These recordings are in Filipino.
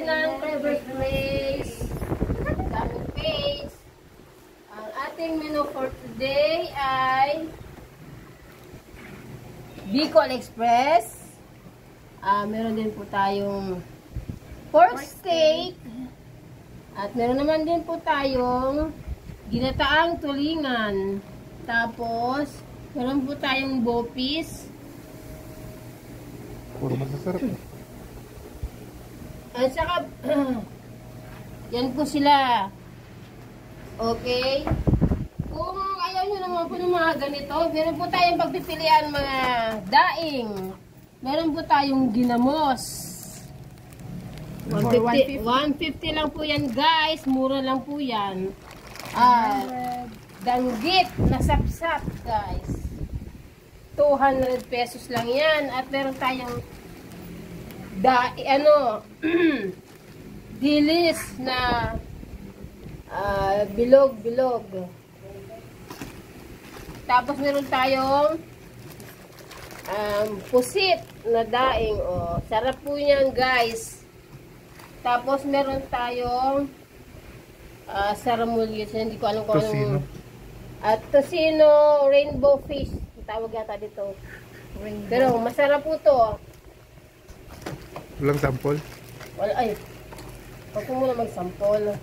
ng Clever's Place. Daming page. Ang ating menu for today ay Bicol Express. Meron din po tayong pork steak. At meron naman din po tayong ginataang tulingan. Tapos, meron po tayong bopis. Puro masasarap. At saka, yan po sila. Okay? Kung ayaw nyo naman po ng mga ganito, meron po tayong pagpipilian mga daing. Meron po tayong ginamos. 150 lang po yan guys. Mura lang po yan. Danggit na sapsap guys. 200 pesos lang yan. At meron tayong dilis na bilog-bilog. Tapos meron tayong pusit na daing. Oh, sarap po yan guys. Tapos meron tayong saramulyo. Hindi ko alam kung anong at tocino rainbow fish. Tawag yata dito. Rainbow. Pero masarap po to. Walang sample? Wala, ay. Huwag ko muna mag-sample.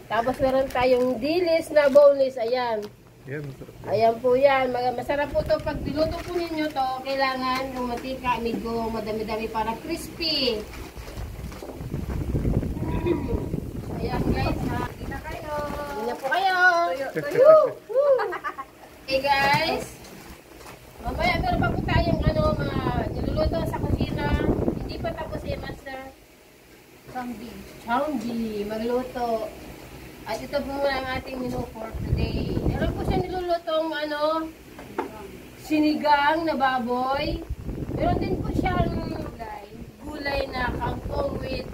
Tapos meron tayong dilis na boneless. Ayan. Yan, masarap. Ayan po yan. Masarap po to. Pag diluto po ninyo to, kailangan yung matika, medyo madami-dami para crispy. Ayan guys ha. Hindi na kayo. Hindi na po kayo. Tuyo. Okay guys. Mamaya meron pa po tayong mga niluluto sa kusina. Hindi pa tapos master. Changji. Magluto. At ito po muna ang ating menu for today. Meron po siya nilulutong sinigang na baboy. Meron din po siyang gulay na kangkong with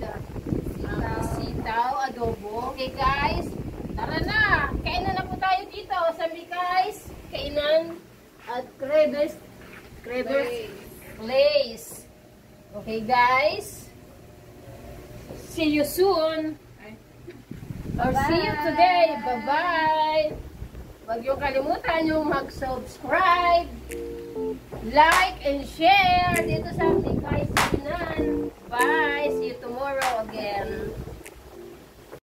sitaw, adobo. Okay guys, tara na! Kainan na po tayo dito sa Mikay's Kainan at Clever's Place. Okay guys, see you soon. Or see you today. Bye-bye. Huwag yung kalimutan yung mag-subscribe, like, and share dito sa Mikay's Kainan. Bye. See you tomorrow again.